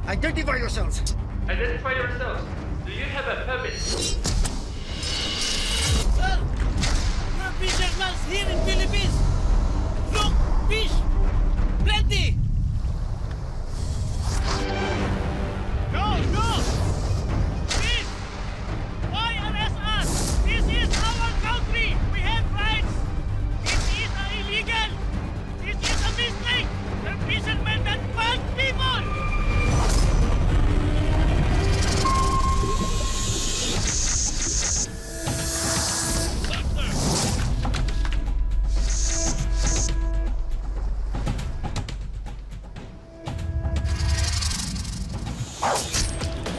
Identify yourselves. Identify yourselves. Do you have a permit? Sir, we're fishermen here in Philippines. Look, fish, plenty. No, no. Please, why arrest us? This is our country. We have rights. This is illegal. This is a mistake. We're fishermen that bad people.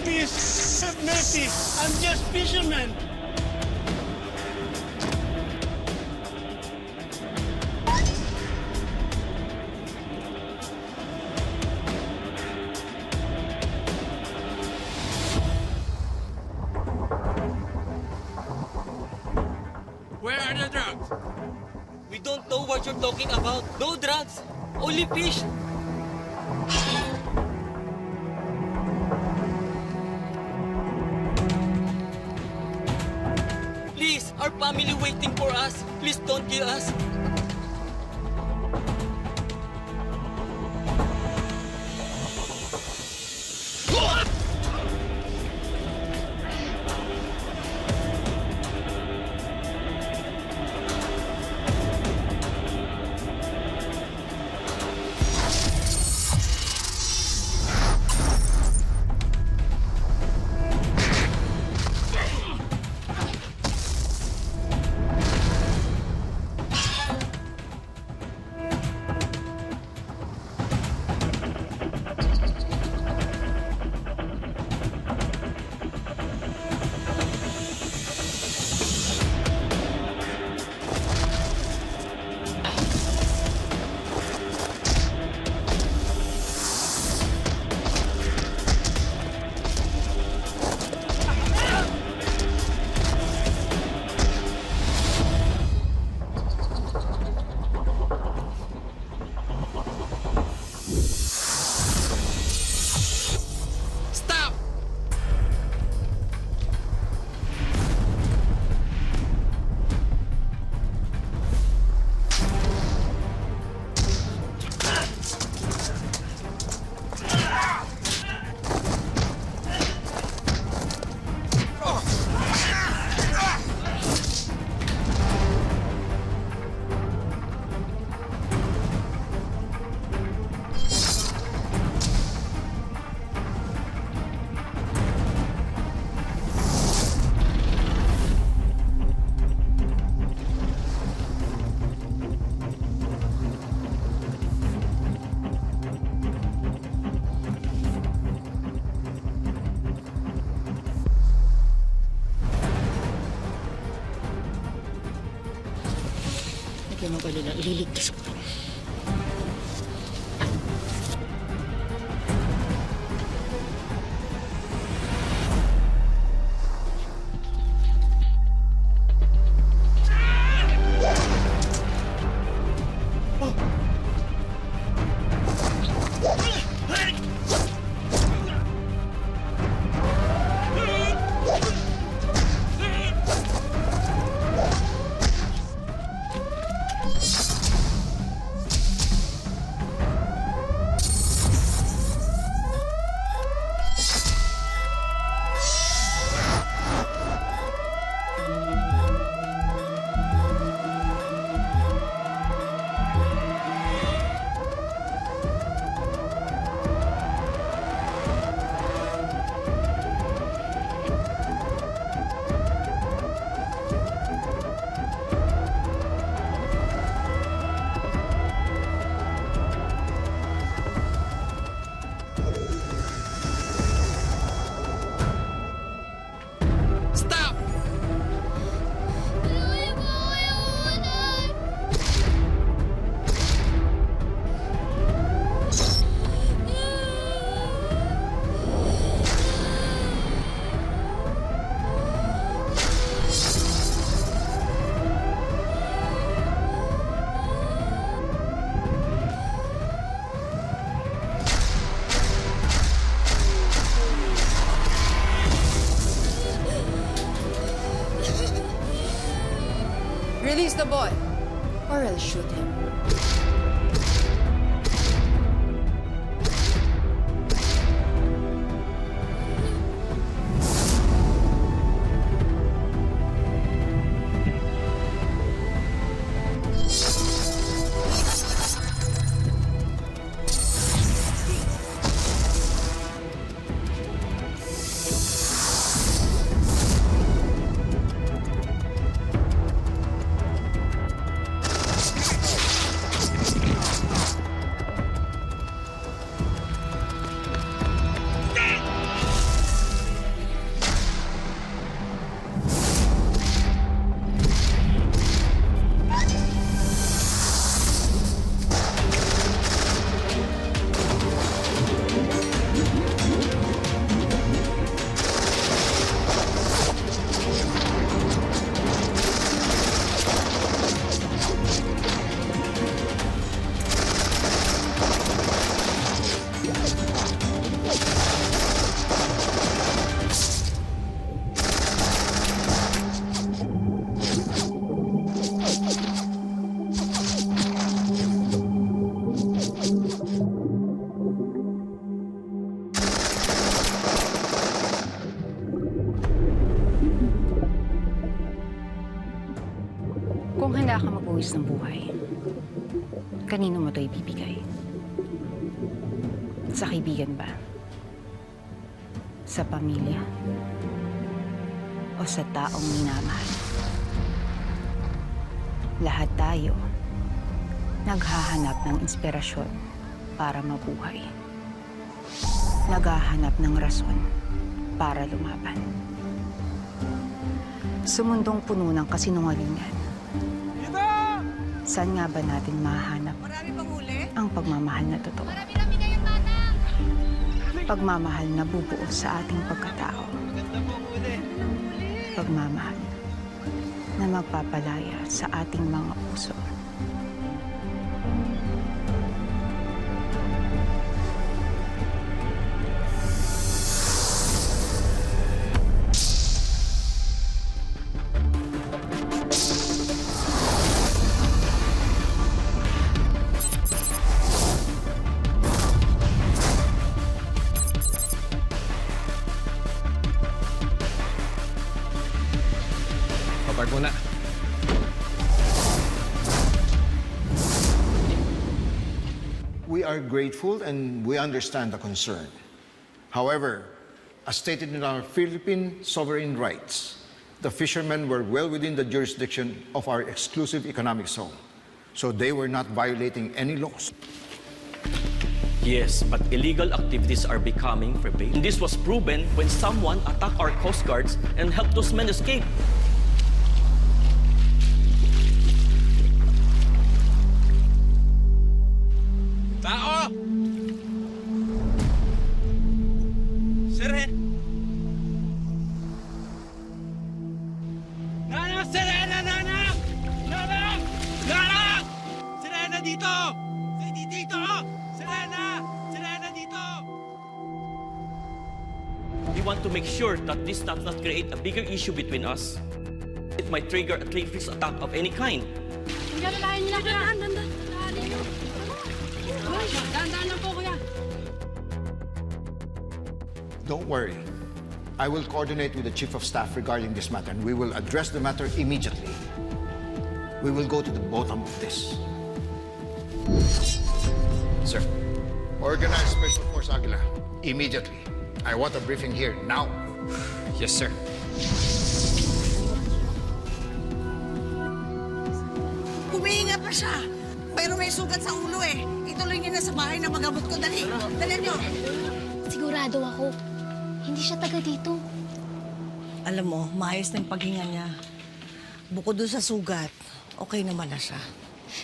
Please, have mercy. I'm just fisherman. Where are the drugs? We don't know what you're talking about. No drugs. Only fish. Please, our family waiting for us. Please don't kill us. Stop! Huwag kayo mag-alala, ililigtas ko. the boy, or I'll shoot him. Kung handa ka mag-uwis ng buhay, kanino mo ito ibibigay? Sa kaibigan ba? Sa pamilya? O sa taong minamahal? Lahat tayo naghahanap ng inspirasyon para mabuhay. Naghahanap ng rason para lumaban. Sa mundong puno ng kasinungalingan, saan nga ba natin mahanap ang pagmamahal na totoo? Pagmamahal na bubuo sa ating pagkatao. Pagmamahal na magpapalaya sa ating mga puso. Papark muna. We are grateful and we understand the concern. However, as stated in our Philippine sovereign rights, the fishermen were well within the jurisdiction of our exclusive economic zone, so they were not violating any laws. Yes, but illegal activities are becoming prevalent. This was proven when someone attacked our coast guards and helped those men escape. Tao! Siren! Nanak! Sirena! Nanak! Nanak! Nanak! Sirena dito! Dito! Sirena! Sirena dito! We want to make sure that this does not create a bigger issue between us. It might trigger a terrorist attack of any kind. Don't worry. I will coordinate with the Chief of Staff regarding this matter, and we will address the matter immediately. We will go to the bottom of this. Sir. Organize Special Force Aguila immediately. I want a briefing here now. Yes, sir. Humihinga pa siya. Pero may sugat sa ulo eh. Ituloy niyo na sa bahay na magamot ko. Dali. Dali niyo. Sigurado ako. Hindi siya taga dito. Alam mo, maayos na yung paghinga niya. Bukod doon sa sugat, okay naman na siya.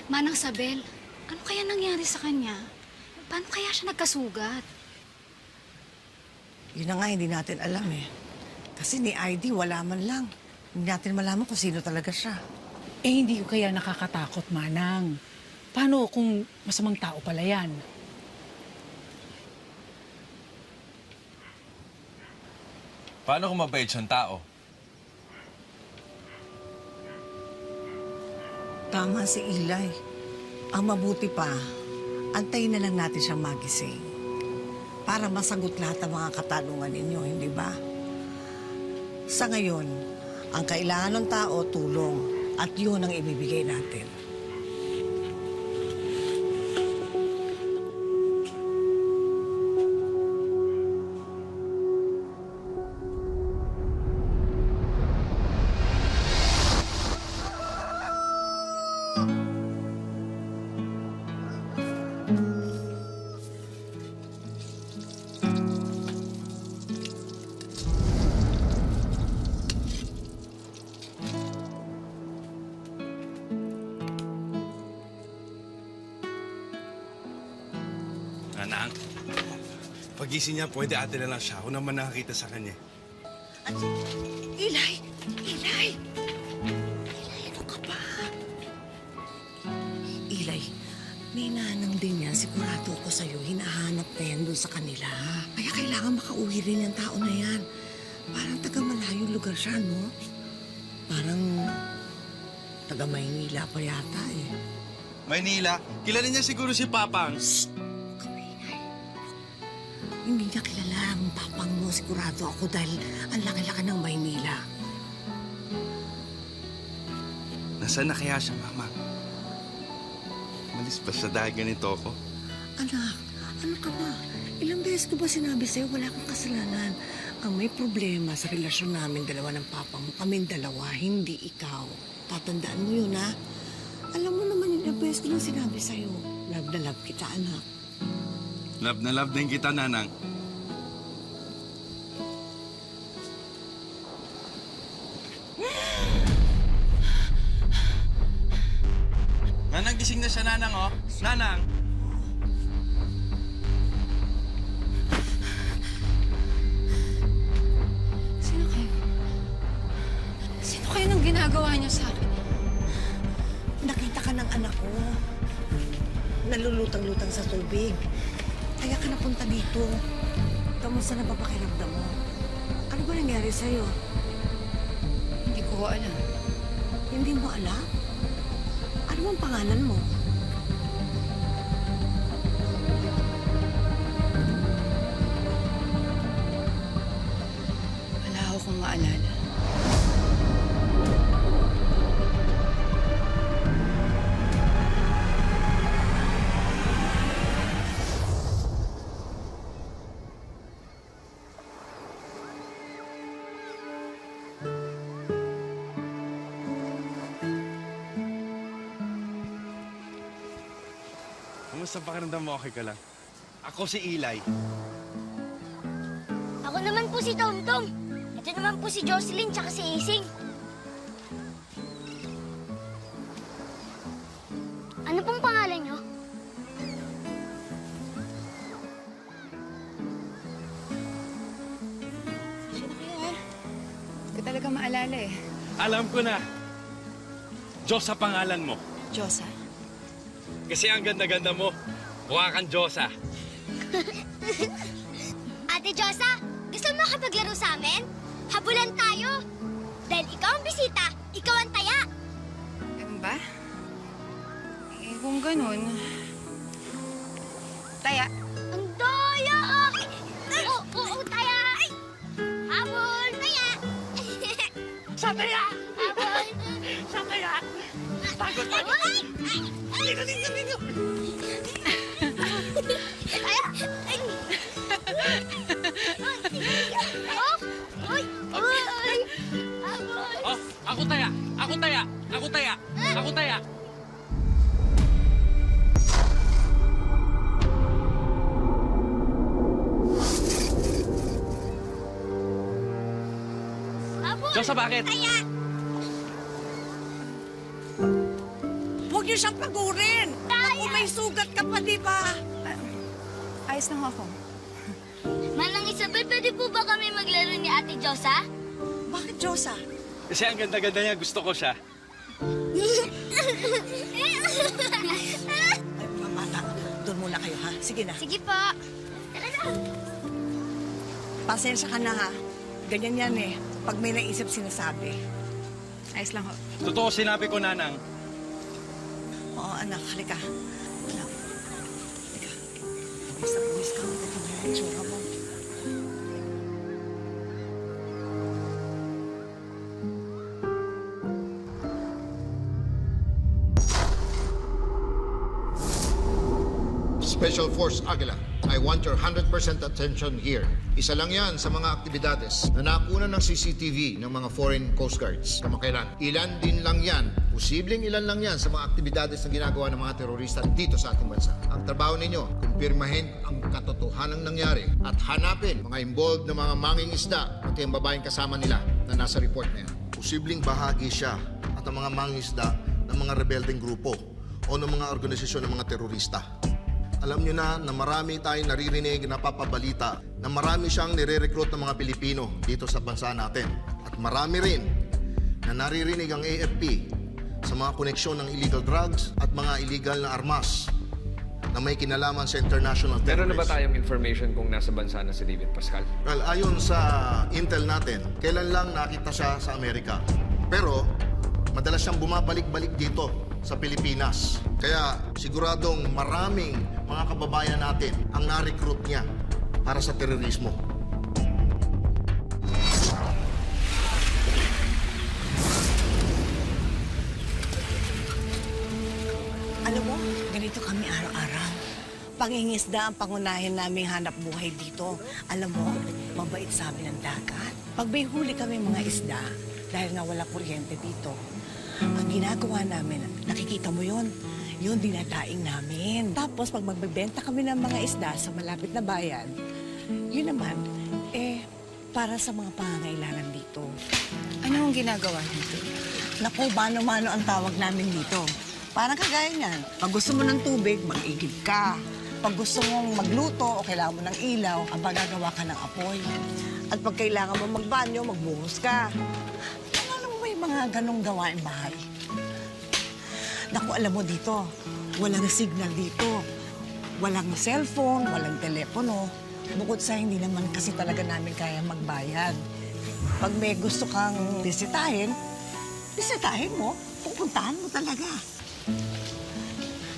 Manang Sabel, ano kaya nangyari sa kanya? Paano kaya siya nagkasugat? Yun na nga, hindi natin alam eh. Kasi ni ID, wala man lang. Hindi natin malaman kung sino talaga siya. Eh, hindi ko kaya nakakatakot, Manang. Paano kung masamang tao pala yan? Paano kung mabait siyang tao? Tama si Ilay. Ang mabuti pa, antayin na lang natin siyang magising. Para masagot lahat ng mga katanungan ninyo, hindi ba? Sa ngayon, ang kailangan ng tao, tulong. At yun ang ibibigay natin. Nanang, pagising niya, pwede ate na lang siya. Ako naman nakakita sa kanya. At, Ilay! Ilay! Ilay, ano ka ba? Ilay, may nanang din yan. Sigurado ko sa'yo, hinahanap na yan doon sa kanila. Kaya kailangan makauwi rin yung tao na yan. Parang taga-malayong lugar siya, no? Parang taga-Maynila pa yata eh. Maynila, kilala niya siguro si Papang. Hindi niya kilala ang papang mo, sigurado ako dahil ang laki-laki ng Maynila. Nasaan na kaya siya, Mama? Malis ba siya dahil ganito ako? Anak, ano ka ba? Ilang beses ko ba sinabi sa'yo wala kang kasalanan? Ang may problema sa relasyon namin dalawa ng papang mo, kaming dalawa, hindi ikaw. Tatandaan mo yun, ha? Alam mo naman ilang beses ko nang sinabi sa'yo. Love na love kita, anak. Love na love din kita, Nanang. Nanang, gising na siya, Nanang, oh. Nanang! Sino kayo? Sino kayo nang ginagawa niyo sa akin? Nakita ka ng anak ko. Nalulutang-lutang sa tubig. Kaya ka napunta dito. Kamusta na ba pakiramdam mo? Ano ba nangyari sa'yo? Hindi ko alam. Hindi mo alam? Ano ang pangalan mo? Wala akong maalala. Kamusta pakiramdam mo? Okay ka lang? Ako si Ilay. Ako naman po si Tomtom. Ito naman po si Jocelyn tsaka si Ising. Ano pong pangalan niyo? Siya na kayo, ha? Hindi ko talaga maalala eh. Alam ko na. Diyos sa pangalan mo. Diyosa. Kasi ang ganda-ganda mo. Mukha kang Diyosa. Ate Josa, gusto mo makapaglaro sa amin? Habulan tayo. Dahil ikaw ang bisita, ikaw ang taya. Ganun ba? Eh, kung ganun... Taya. Ang daya! Oo, taya! Habol, taya! Sa taya! Habol! Sa taya! Pagod! Dito! Taya! Oh, ako taya! Ako taya! Ako taya! Ako taya! Diyosa, bakit? Taya! Huwag niyo siyang pagurin! Naku, may sugat ka pa, di ba? Ayos lang ako. Manang Isabel, pwede po ba kami maglaro ni Ate Josa? Bakit, Diyosa? Kasi ang ganda-ganda niya, gusto ko siya. Ay, mamata, doon muna kayo, ha? Sige na. Sige po. Tara na. Pasensya ka na, ha? Ganyan yan eh. Pag may naisip sinasabi. Ayos lang ako. Totoo sinabi ko, Nanang. anak. Halika. Anak. Halika. Pawis na pawis ka. Ito na yung itsura mo. Special Force Aguila, I want your 100% attention here. Isa lang yan sa mga aktibidades na nakunan ng CCTV ng mga foreign coast guards kamakailan. Ilan din lang yan, posibleng ilan lang yan sa mga aktibidades na ginagawa ng mga terorista dito sa ating bansa. Ang trabaho ninyo, kumpirmahin ang katotohanang nangyari at hanapin mga involved na mga mangingisda at yung babaeng kasama nila na nasa report na yan. Posibleng bahagi siya at ang mga mangingisda ng mga rebeldeng grupo o ng mga organisasyon ng mga terorista. Alam nyo na marami tayong naririnig, napapabalita na marami siyang nire-recruit ng mga Pilipino dito sa bansa natin. At marami rin na naririnig ang AFP sa mga koneksyon ng illegal drugs at mga illegal na armas na may kinalaman sa international terrorists. Meron na ba tayong information kung nasa bansa na si David Pascal? Well, ayon sa intel natin, kailan lang nakita siya sa Amerika. Pero madalas siyang bumabalik-balik dito sa Pilipinas. Kaya siguradong maraming mga kababayan natin ang na-recruit niya para sa terorismo. Alam mo, ganito kami araw-araw. Pangingisda ang pangunahin naming hanap buhay dito. Alam mo, mabait sa amin ang dagat. Pag may huli kami mga isda, dahil nga wala kuryente dito, ang ginagawa namin, nakikita mo yon, yun dinadaing namin. Tapos pag magbebenta kami ng mga isda sa malapit na bayan, yun naman, para sa mga pangangailangan dito. Ano ang ginagawa dito? Naku, mano-mano ang tawag namin dito. Parang kagaya niyan. Pag gusto mo ng tubig, mag-igib ka. Pag gusto mong magluto o kailangan mo ng ilaw, ang gagawa ka ng apoy. At pag kailangan mo magbanyo, magbuhos ka. Ano mo may mga ganong gawain bahay? Naku, alam mo dito, walang signal dito. Walang cellphone, walang telepono. Bukod sa hindi naman kasi talaga namin kaya magbayad. Pag may gusto kang bisitahin mo, pupuntahan mo talaga.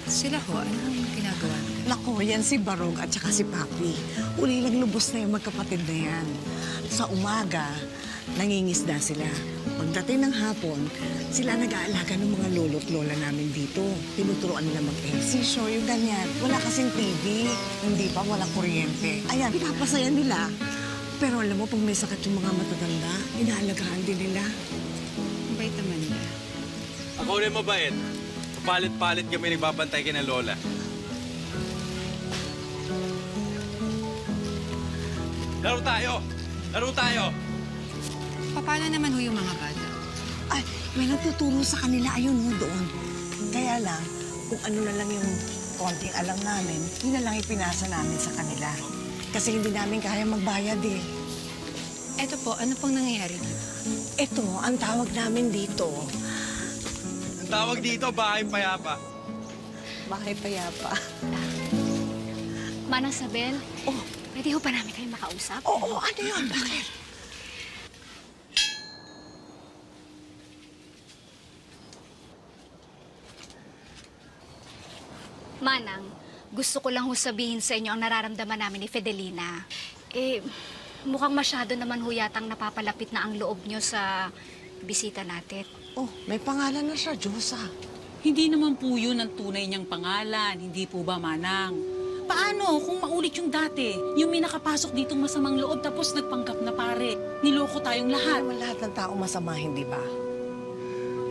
Sila ho, ano ang ginagawa? Naku, yan si Barong at saka si Papi. Uli lang lubos na yung magkapatid na yan. Sa umaga, nangingisda sila. Pagdating ng hapon, sila nag-aalaga ng mga lolo't lola namin dito. Tinuturuan nila mag-ehersisyo, yung ganyan. Wala kasing TV, hindi pa, walang kuryente. Ayan, pinapasaya nila. Pero alam mo, pag may sakit yung mga matatanda, inaalagaan din nila. Bait naman nila. Ako rin mabait. Palit-palit kami nagbabantay kina Lola. Laro tayo! Laro tayo! Paano naman ho yung mga bata? Ay, may nagtuturo sa kanila, ayun ho doon. Kaya lang, kung ano na lang yung konting alam namin, yun na lang ipinasa namin sa kanila. Kasi hindi namin kaya magbayad eh. Eto po, ano pong nangyayari dito? Ito, ang tawag namin dito. Ang tawag dito, Bahay Payapa. Bahay Payapa. Manang Sabel, pwede ho pa namin kayo makausap? Oo, ano yun? Bakit? Manang, gusto ko lang ho sabihin sa inyo ang nararamdaman namin ni Fidelina. Mukhang masyado naman ho yatang napapalapit na ang loob nyo sa bisita natin. Oh, may pangalan na siya, Diyosa. Hindi naman po yun ang tunay niyang pangalan. Hindi po ba, Manang? Paano kung maulit yung dati? Yung may nakapasok ditong masamang loob tapos nagpanggap na pare. Niloko tayong lahat. Naman lahat ng tao masama, hindi ba?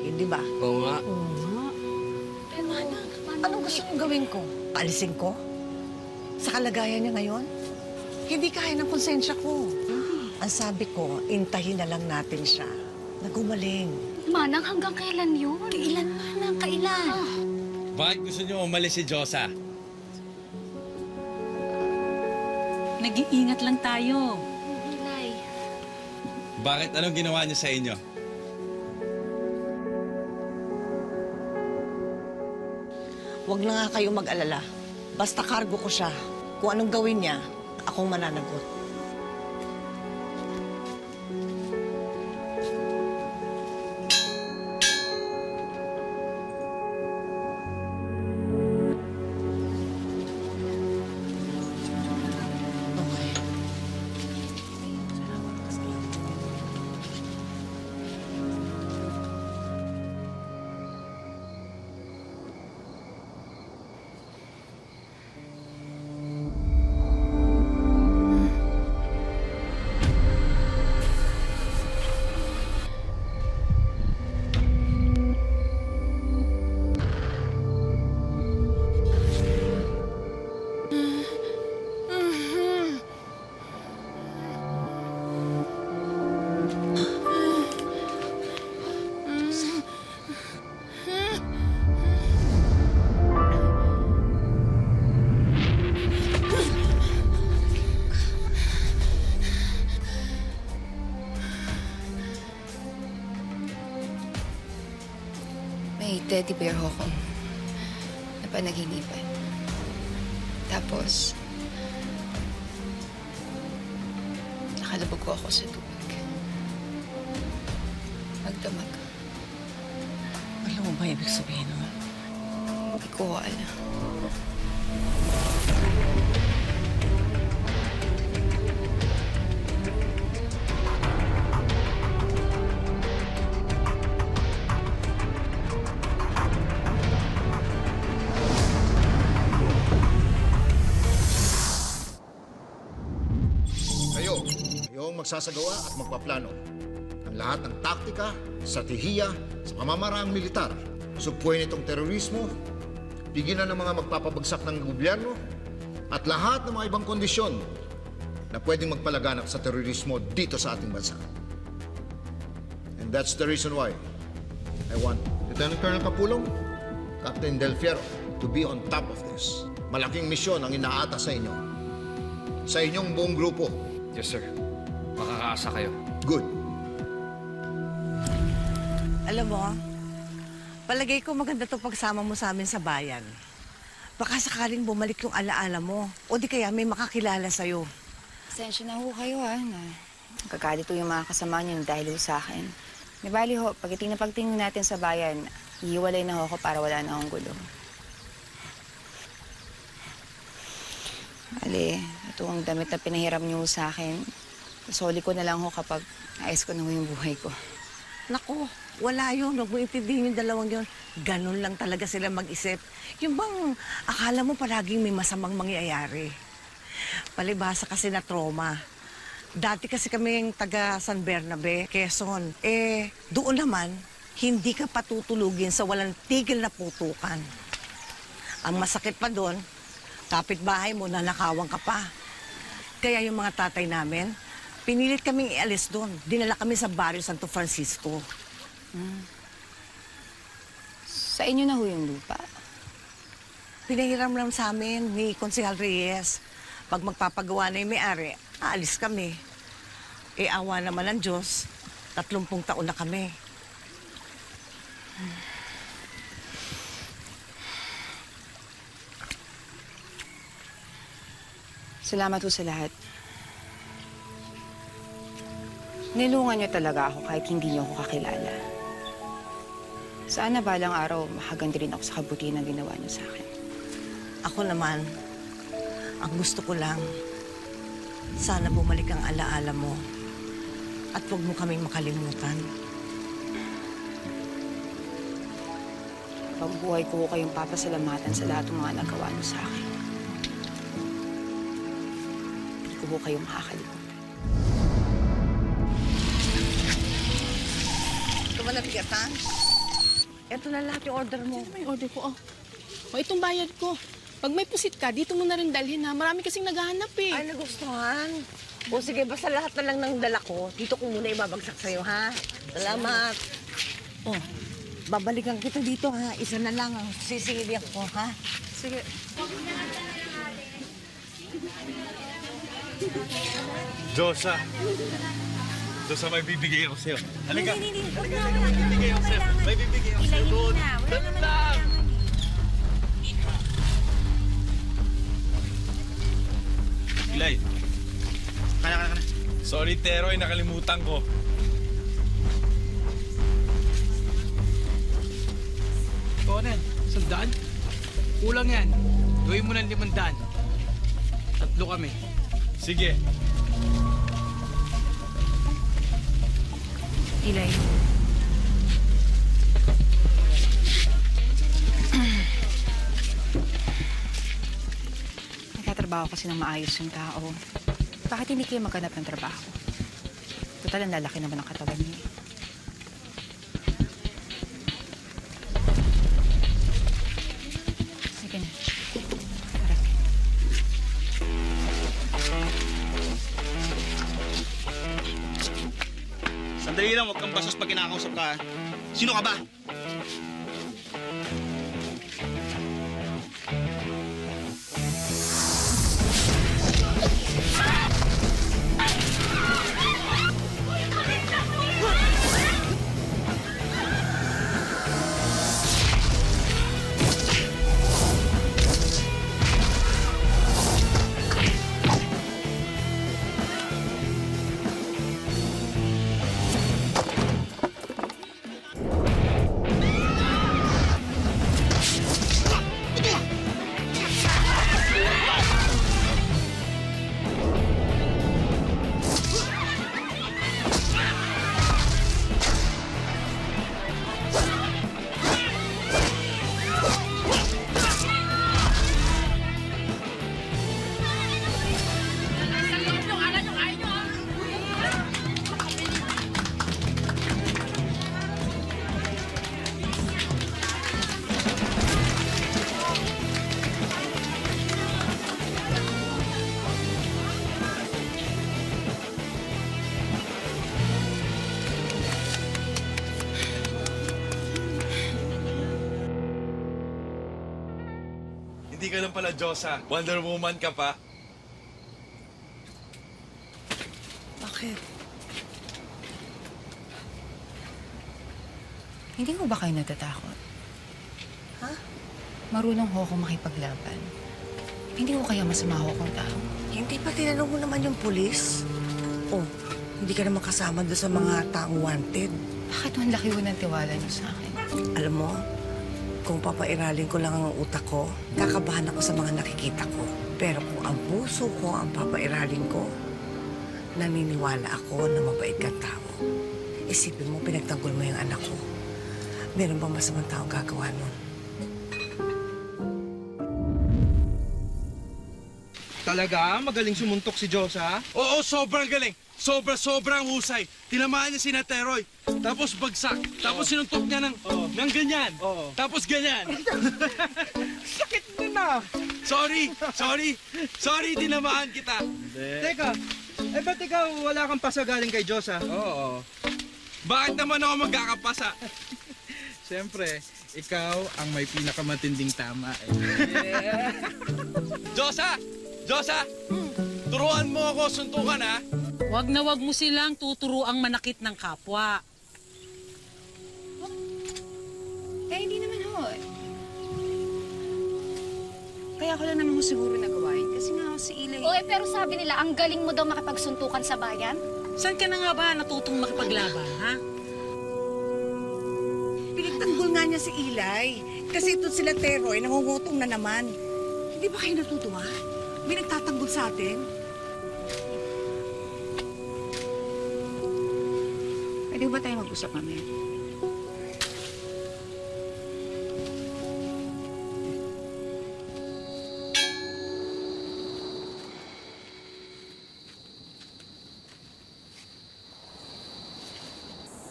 Hindi ba? Oo nga. Manang, anong gusto mong gawin ko? Paalisin ko? Sa kalagayan niya ngayon? Hindi kaya ng konsensya ko. Ang sabi ko, intahin na lang natin siya na gumaling. Manang, hanggang kailan yun? Kailan, Manang? Kailan? Bakit gusto niyo umalis si Diyosa? Nag-iingat lang tayo. Nay. Bakit? Anong ginawa niya sa inyo? Huwag na nga kayo mag-alala. Basta kargo ko siya. Kung anong gawin niya, akong mananagot. teddy bear ho kong napanaginipan. Tapos, nakalabog ko ako sa tubig. Magdamag. Alam mo ba ibig sabihin nun? Hindi ko alam. Kayo ang magsasagawa at magpaplano ng lahat ng taktika, strategiya sa pamamaraang militar. Supuin itong terorismo, pigilan ng mga magpapabagsak ng gobyerno, at lahat ng mga ibang kondisyon na pwedeng magpalaganap sa terorismo dito sa ating bansa. And that's the reason why I want Lieutenant Colonel Capulong, Captain Del Fierro to be on top of this. Malaking misyon ang inaata sa inyo. Sa inyong buong grupo. Yes, sir. Makakaasa kayo. Good. Alam mo, palagay ko maganda to pagsama mo sa amin sa bayan. Baka sakaling bumalik yung alaala mo. O di kaya may makakilala sa'yo. Pasensya na ho kayo, ha. Nagkakalito yung mga kasama niyo dahil ho sa akin. May bali ho, pagtingin natin sa bayan, iiwalay na ho ako para wala na akong gulo. Ali, ito ang damit na pinahiram niyo sa akin. Soli ko na lang ho kapag ayos ko na ho yung buhay ko. Naku, wala yun. Huwag mo intindihin yung dalawang yun. Ganun lang talaga sila mag-isip. Yung bang akala mo palaging may masamang mangyayari. Palibhasa kasi na trauma. Dati kasi kaming taga San Bernabe, Quezon. Doon naman, hindi ka patutulugin sa walang tigil na putukan. Ang masakit pa doon, kapitbahay mo, nanakawang ka pa. Kaya yung mga tatay namin, pinilit kaming ialis doon. Dinala kami sa Barrio Santo Francisco. Sa inyo na ho yung lupa? Pinahiram lang sa amin ni Konsehal Reyes. Pag magpapagawa na yung may-ari, aalis kami. Awa naman ng Diyos, 30 taon na kami. Salamat ho sa lahat. Nilungan niyo talaga ako kahit hindi niyo ako kakilala. Sana balang araw makaganti rin ako sa kabutihan na ginawa niyo sa akin. Ako naman, ang gusto ko lang, sana bumalik ang alaala mo at huwag mo kaming makalimutan. Habang buhay ko kayong papasalamatan sa lahat ng mga nagawa niyo sa akin. Hindi ko kayong makakalimutan. Malapit ha? Ito na lahat yung order mo. May order ko, O, itong bayad ko. Pag may pusit ka, dito mo na rin dalhin, ha? Marami kasing naghahanap, eh. Ay, nagustuhan. O sige, basta lahat na lang ng dala ko. Dito ko muna ibabagsak sa'yo, ha? Salamat. O, babalikan kita dito, ha? Isa na lang ang sisilihan ko, ha? Sige. Josa, may bibigay ako sa'yo. Halika. Hindi. Halika. May bibigay ako sa'yo. May bibigay ako sa'yo doon. Tandang! Ilay. Kana. Sorry, Teroy. Nakalimutan ko. Conan, 100? Kulang yan. Gawin mo ng 500. 3 kami. Sige. Ilay. Nagtatrabaho kasi ng maayos yung tao. Bakit hindi kayo maghanap ng trabaho? Total, ang lalaki naman ang katawan niyo. Sige na. Tara. Sandali lang, huwag kang bastos pag kinakausap ka. Sino ka ba? hindi ka lang pala Diyosa. Wonder Woman ka pa. Bakit? Hindi ko ba kayo natatakot? Ha? Marunong ho akong makipaglaban. Hindi ko kaya masama ho akong tao. Hindi pa tinanong mo naman yung pulis? Oh, hindi ka naman kasama doon sa mga taong wanted. Bakit ang laki ho ng tiwala niyo sa akin? Alam mo, kung papairalin ko lang ang utak ko, kakabahan ako sa mga nakikita ko. Pero kung ang puso ko ang papairalin ko, naniniwala ako na mabait kang tao. Isipin mo, pinagtanggol mo yung anak ko. Meron bang masamang taong gagawa nun? Talaga? Magaling sumuntok si Diyosa? Oo, sobrang galing. Sobrang husay. Tinamaan niya si Nateroy. Tapos bagsak. Tapos sinuntok niya ng ganyan. Tapos ganyan. Sakit din na. Sorry, tinamaan kita. Teka, ba't ikaw wala kang pasa galing kay Diyosa? Oo. Bakit naman ako magkakapasa? Siyempre, ikaw ang may pinakamatinding tama eh. Diyosa! Turuan mo ako suntukan, ha? Wag na wag mo silang tuturuang manakit ng kapwa. Hindi naman ho. Kaya ko lang naman ho siguro nagawain. Kasi nga ho si Ilay... Oo, pero sabi nila, ang galing mo daw makipagsuntukan sa bayan. Saan ka na nga ba natutong makipaglaban, ha? Pinagtanggol nga niya si Ilay. Kasi ito sila Teroy, nangungutong na naman. Hindi ba kayo natutuwa? May nagtatanggol sa atin. Pwede ba tayo mag-usap mamaya?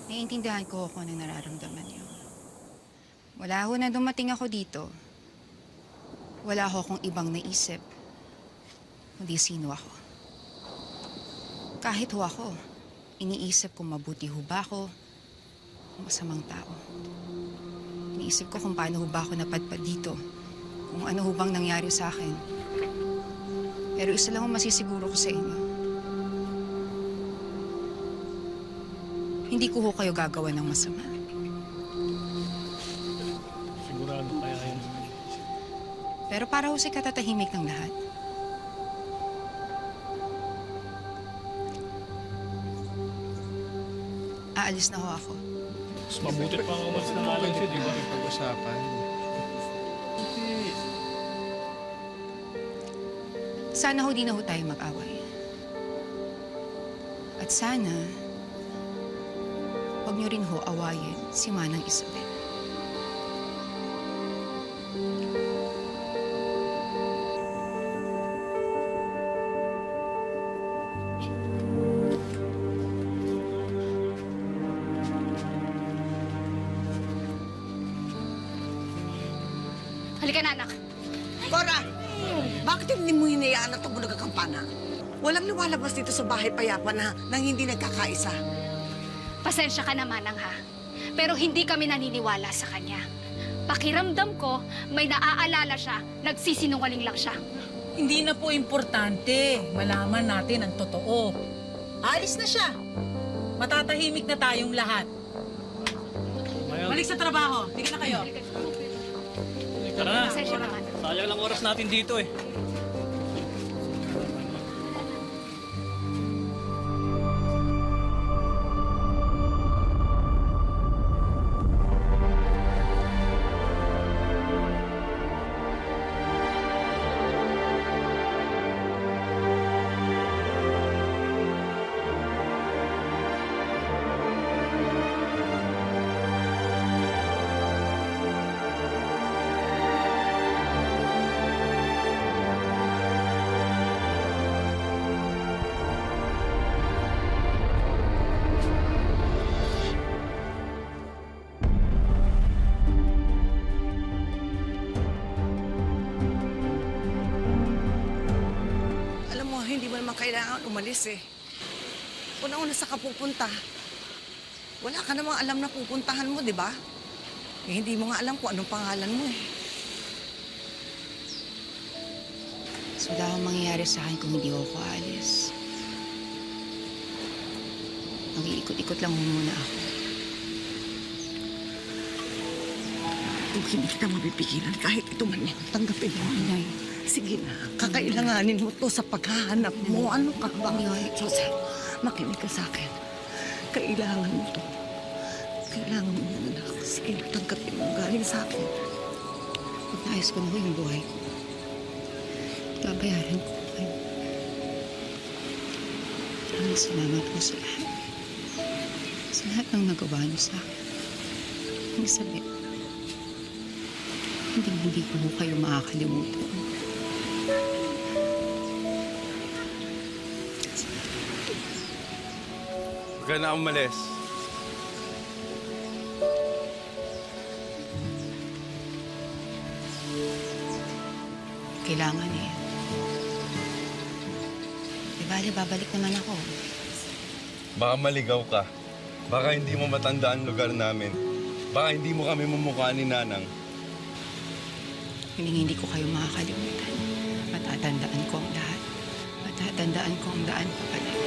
Naiintindihan ko kung ano nararamdaman niyo. Wala ho na dumating ako dito. Wala ho akong ibang naisip. Kundi sino ako. Kahit ho ako, iniisip kung mabuti ho ba ako o masamang tao. Iniisip ko kung paano ho ba ako napadpad dito. Kung ano ho bang nangyari sa akin. Pero isa lang ho masisiguro ko sa inyo. Hindi ko ho kayo gagawa ng masama. Sigurado kaya yun. Pero para ho sa katatahimik ng lahat. Aalis na ho ako. Mas mabuti pa ang umalis na nga lang siya, di ba? Pag-usapan. Sana ho di na ho tayo mag-away. At sana, huwag niyo rin ho awayin si Manang Isabel. Halika na, anak. Cora! Bakit hindi mo hinayaan na tumunog ang kampana? Walang lumalabas dito sa bahay payapa na nang hindi nagkakaisa. Pasensya ka na, Manang, ha? Pero hindi kami naniniwala sa kanya. Pakiramdam ko, may naaalala siya, nagsisinungaling lang siya. Hindi na po importante. Malaman natin ang totoo. Alis na siya. Matatahimik na tayong lahat. Balik sa trabaho. Tingin na kayo. Tara na. Pasensya ka, Manang. Sayang lang oras natin dito eh. Kailangan umalis eh. Una-una sa ka pupunta. Wala ka namang alam na pupuntahan mo, di ba? Eh, hindi mo nga alam kung anong pangalan mo eh. Mas wala akong mangyayari sa akin kung hindi ako aalis. Mag-iikot-ikot lang muna ako. Kung hindi kita mapipigilan, kahit ito man yan, tanggapin mo. Inay. Sige na, kakailanganin mo to sa paghahanap mo. Ano ka ba? Jose, makinig ka sa akin. Kailangan mo to. Kailangan mo yan, anak. Sige na, tanggapin mo. Galing sa akin. Pag naayos ko na ho yung buhay ko, babayaran ko kayo. Maraming salamat po sa lahat. Sa lahat ng nagawa niyo sa akin. Ang sabi, hindi ko ho kayo makakalimutan. Huwag ka na umalis. Kailangan eh. Di bali, babalik naman ako. Baka maligaw ka. Baka hindi mo matandaan lugar namin. Baka hindi mo kami mumukha ni Nanang. Hindi ko kayo makakalimutan. Matatandaan ko ang lahat. Matatandaan ko ang daan papalay.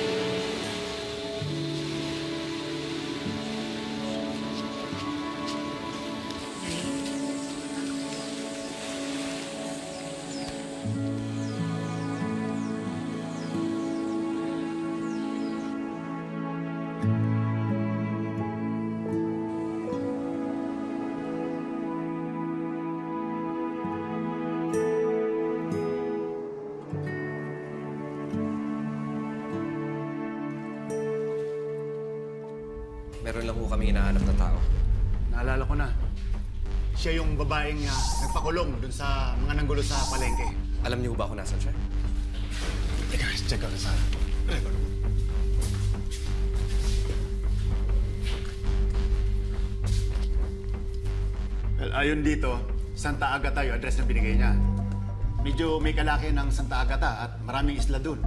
Meron lang po kami hinahanap na tao. Naalala ko na. Siya yung babaeng nagpakulong dun sa mga nanggulo sa palengke. Alam niyo ba kung nasan siya? Teka, check ka sa record. Well, ayon dito, Santa Agata yung address na binigay niya. Medyo may kalaki ng Santa Agata at maraming isla dun.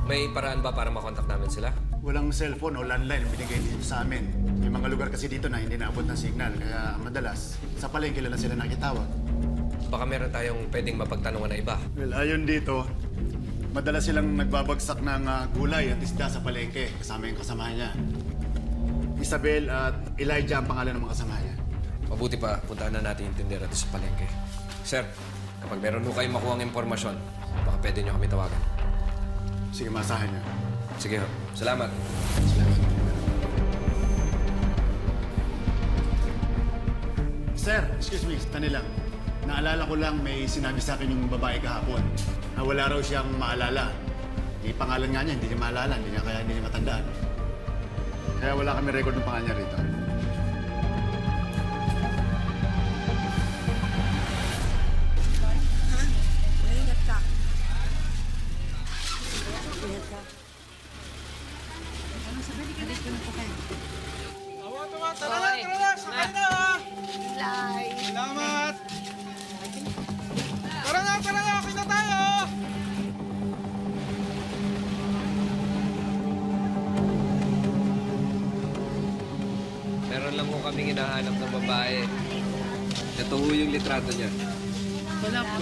May paraan ba para makontak namin sila? Walang cellphone o landline binigay dito sa amin. May mga lugar kasi dito na hindi naabot ng signal, kaya madalas sa palengke lang na sila nakitawag. Baka meron tayong pwedeng mapagtanungan na iba. Well, ayon dito, madalas silang nagbabagsak ng gulay at isda sa palengke kasama yung kasamahan niya. Isabel at Elijah ang pangalan ng mga kasamahan niya. Mabuti pa, puntaan na natin yung tindera dito sa palengke. Sir, kapag meron mo kayong makuhang impormasyon, baka pwede nyo kami tawagan. Sige, masahan niyo. Sige ho. Salamat. Salamat. Sir, excuse me, tani lang. Naalala ko lang may sinabi sa akin yung babae kahapon na wala raw siyang maalala. Yung pangalan nga niya, hindi niya maalala, hindi niya matandaan. Kaya wala kami record ng pangalan niya rito. Ingat ka. Ingat ka. Tara na! Sakay na! Lai. Salamat! Tara na! Okay na tayo! Meron lang po kaming hinahanap ng babae. Ito ho yung litrato niya. Wala po.